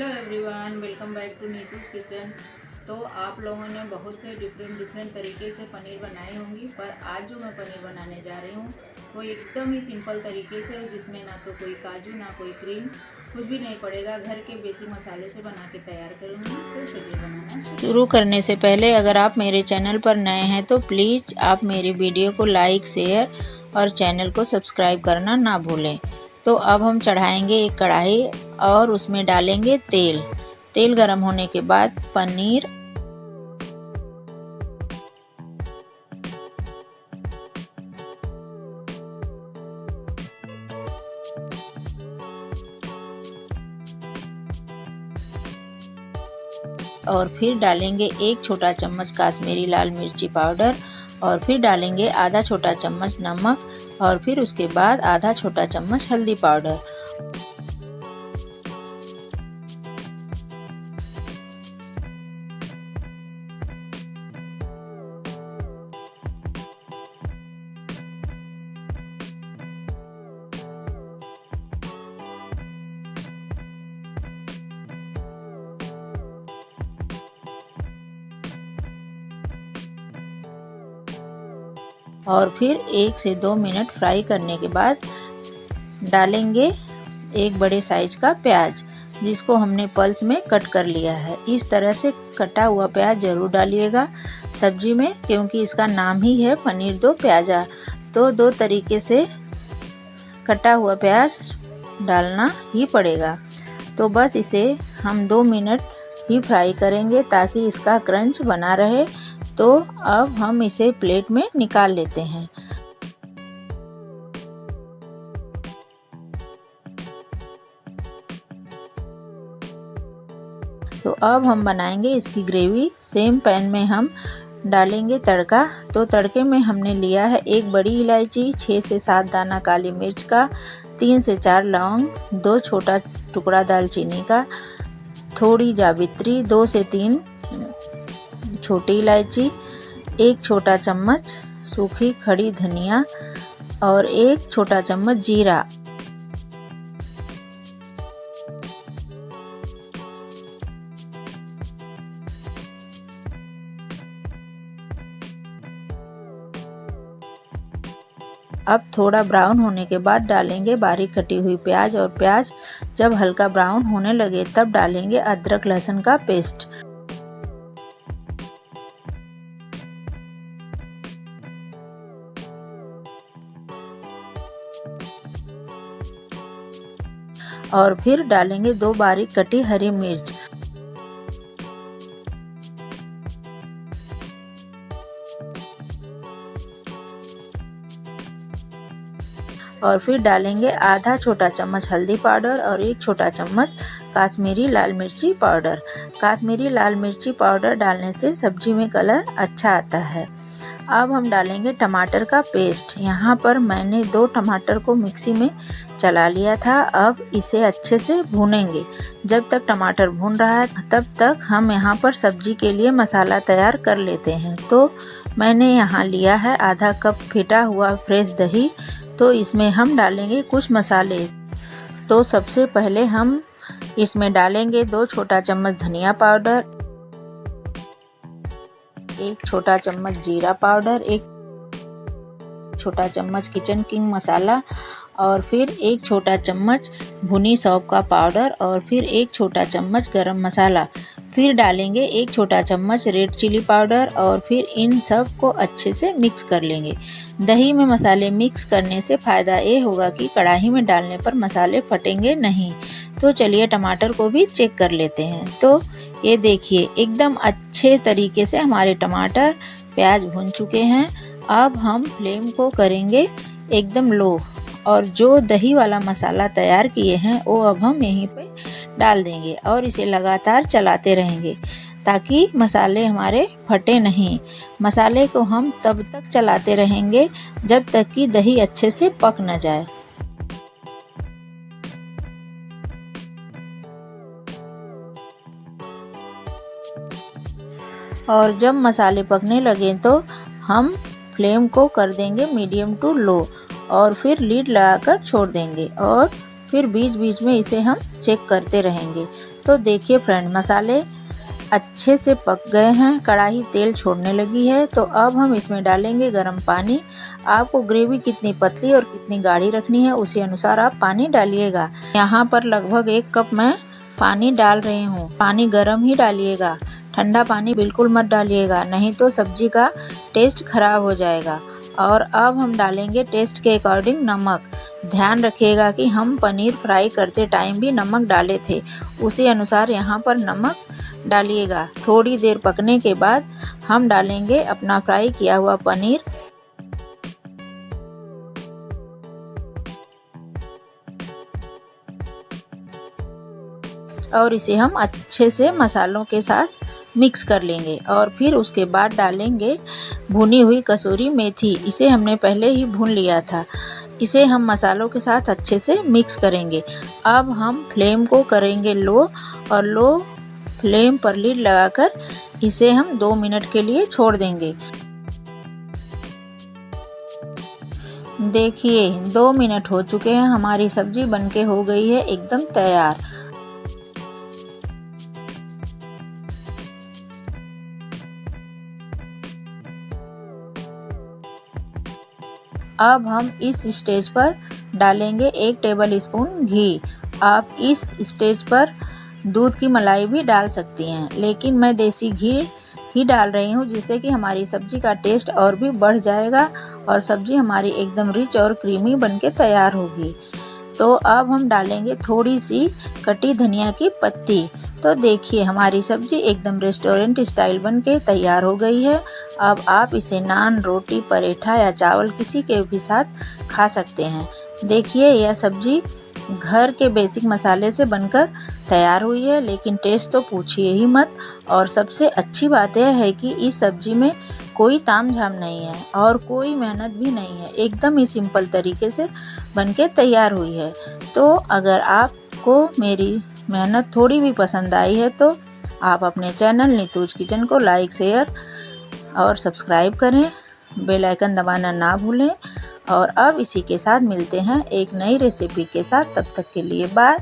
Hello everyone, welcome back to Neetu's kitchen. तो आप लोगों ने बहुत से डिफरेंट तरीके से पनीर बनाई होंगी, पर आज जो मैं पनीर बनाने जा रही हूँ वो एकदम ही सिंपल तरीके से, जिसमें ना तो कोई काजू ना कोई क्रीम, कुछ भी नहीं पड़ेगा। घर के बेसिक मसाले से बना के तैयार करूँगी। तो चलिए बनाना शुरू करने से पहले अगर आप मेरे चैनल पर नए हैं तो प्लीज़ आप मेरी वीडियो को लाइक, शेयर और चैनल को सब्सक्राइब करना ना भूलें। तो अब हम चढ़ाएंगे एक कढ़ाई और उसमें डालेंगे तेल। तेल गरम होने के बाद पनीर और फिर डालेंगे एक छोटा चम्मच काश्मीरी लाल मिर्ची पाउडर और फिर डालेंगे आधा छोटा चम्मच नमक और फिर उसके बाद आधा छोटा चम्मच हल्दी पाउडर। और फिर 1 से 2 मिनट फ्राई करने के बाद डालेंगे एक बड़े साइज का प्याज, जिसको हमने पल्स में कट कर लिया है। इस तरह से कटा हुआ प्याज ज़रूर डालिएगा सब्जी में, क्योंकि इसका नाम ही है पनीर दो प्याजा। तो 2 तरीके से कटा हुआ प्याज डालना ही पड़ेगा। तो बस इसे हम 2 मिनट ही फ्राई करेंगे ताकि इसका क्रंच बना रहे। तो अब हम इसे प्लेट में निकाल लेते हैं। तो अब हम बनाएंगे इसकी ग्रेवी। सेम पैन में हम डालेंगे तड़का। तो तड़के में हमने लिया है 1 बड़ी इलायची, 6 से 7 दाना काली मिर्च का, 3 से 4 लौंग, 2 छोटा टुकड़ा दालचीनी का, थोड़ी जावित्री, 2 से 3 छोटी इलायची, 1 छोटा चम्मच सूखी खड़ी धनिया और 1 छोटा चम्मच जीरा। अब थोड़ा ब्राउन होने के बाद डालेंगे बारीक कटी हुई प्याज, और प्याज जब हल्का ब्राउन होने लगे तब डालेंगे अदरक लहसुन का पेस्ट। और फिर डालेंगे 2 बारीक कटी हरी मिर्च। और फिर डालेंगे आधा छोटा चम्मच हल्दी पाउडर और 1 छोटा चम्मच काश्मीरी लाल मिर्ची पाउडर। काश्मीरी लाल मिर्ची पाउडर डालने से सब्जी में कलर अच्छा आता है। अब हम डालेंगे टमाटर का पेस्ट। यहाँ पर मैंने 2 टमाटर को मिक्सी में चला लिया था। अब इसे अच्छे से भूनेंगे। जब तक टमाटर भून रहा है तब तक हम यहाँ पर सब्जी के लिए मसाला तैयार कर लेते हैं। तो मैंने यहाँ लिया है आधा कप फेटा हुआ फ्रेश दही। तो इसमें हम डालेंगे कुछ मसाले। तो सबसे पहले हम इसमें डालेंगे 2 छोटा चम्मच धनिया पाउडर, 1 छोटा चम्मच जीरा पाउडर, 1 छोटा चम्मच किचन किंग मसाला और फिर 1 छोटा चम्मच भुनी सौंफ का पाउडर और फिर 1 छोटा चम्मच गरम मसाला। फिर डालेंगे 1 छोटा चम्मच रेड चिली पाउडर और फिर इन सब को अच्छे से मिक्स कर लेंगे। दही में मसाले मिक्स करने से फ़ायदा ये होगा कि कढ़ाई में डालने पर मसाले फटेंगे नहीं। तो चलिए टमाटर को भी चेक कर लेते हैं। तो ये देखिए एकदम अच्छे तरीके से हमारे टमाटर प्याज भुन चुके हैं। अब हम फ्लेम को करेंगे एकदम लो, और जो दही वाला मसाला तैयार किए हैं वो अब हम यहीं पे डाल देंगे और इसे लगातार चलाते रहेंगे ताकि मसाले हमारे फटे नहीं। मसाले को हम तब तक चलाते रहेंगे जब तक कि दही अच्छे से पक न जाए। और जब मसाले पकने लगे तो हम फ्लेम को कर देंगे मीडियम टू लो और फिर लीड लगाकर छोड़ देंगे और फिर बीच बीच में इसे हम चेक करते रहेंगे। तो देखिए फ्रेंड, मसाले अच्छे से पक गए हैं, कढ़ाई तेल छोड़ने लगी है। तो अब हम इसमें डालेंगे गर्म पानी। आपको ग्रेवी कितनी पतली और कितनी गाढ़ी रखनी है उसी अनुसार आप पानी डालिएगा। यहाँ पर लगभग 1 कप मैं पानी डाल रही हूँ। पानी गर्म ही डालिएगा, ठंडा पानी बिल्कुल मत डालिएगा, नहीं तो सब्जी का टेस्ट खराब हो जाएगा। और अब हम डालेंगे टेस्ट के अकॉर्डिंग नमक। ध्यान रखिएगा कि हम पनीर फ्राई करते टाइम भी नमक डाले थे, उसी अनुसार यहाँ पर नमक डालिएगा। थोड़ी देर पकने के बाद हम डालेंगे अपना फ्राई किया हुआ पनीर। और इसे हम अच्छे से मसालों के साथ मिक्स कर लेंगे। और फिर उसके बाद डालेंगे भुनी हुई कसूरी मेथी। इसे हमने पहले ही भून लिया था। इसे हम मसालों के साथ अच्छे से मिक्स करेंगे। अब हम फ्लेम को करेंगे लो, और लो फ्लेम पर लीड लगाकर इसे हम 2 मिनट के लिए छोड़ देंगे। देखिए 2 मिनट हो चुके हैं, हमारी सब्जी बनके हो गई है एकदम तैयार। अब हम इस स्टेज पर डालेंगे 1 टेबल स्पून घी। आप इस स्टेज पर दूध की मलाई भी डाल सकती हैं, लेकिन मैं देसी घी ही डाल रही हूँ, जिससे कि हमारी सब्जी का टेस्ट और भी बढ़ जाएगा और सब्जी हमारी एकदम रिच और क्रीमी बनके तैयार होगी। तो अब हम डालेंगे थोड़ी सी कटी धनिया की पत्ती। तो देखिए हमारी सब्जी एकदम रेस्टोरेंट स्टाइल बनके तैयार हो गई है। अब आप इसे नान, रोटी, पराठा या चावल किसी के भी साथ खा सकते हैं। देखिए यह सब्जी घर के बेसिक मसाले से बनकर तैयार हुई है, लेकिन टेस्ट तो पूछिए ही मत। और सबसे अच्छी बात यह है कि इस सब्जी में कोई तामझाम नहीं है और कोई मेहनत भी नहीं है, एकदम ही सिंपल तरीके से बनके तैयार हुई है। तो अगर आपको मेरी मेहनत थोड़ी भी पसंद आई है तो आप अपने चैनल नीतूज किचन को लाइक, शेयर और सब्सक्राइब करें, बेल आइकन दबाना ना भूलें। और अब इसी के साथ मिलते हैं एक नई रेसिपी के साथ, तब तक के लिए बाय।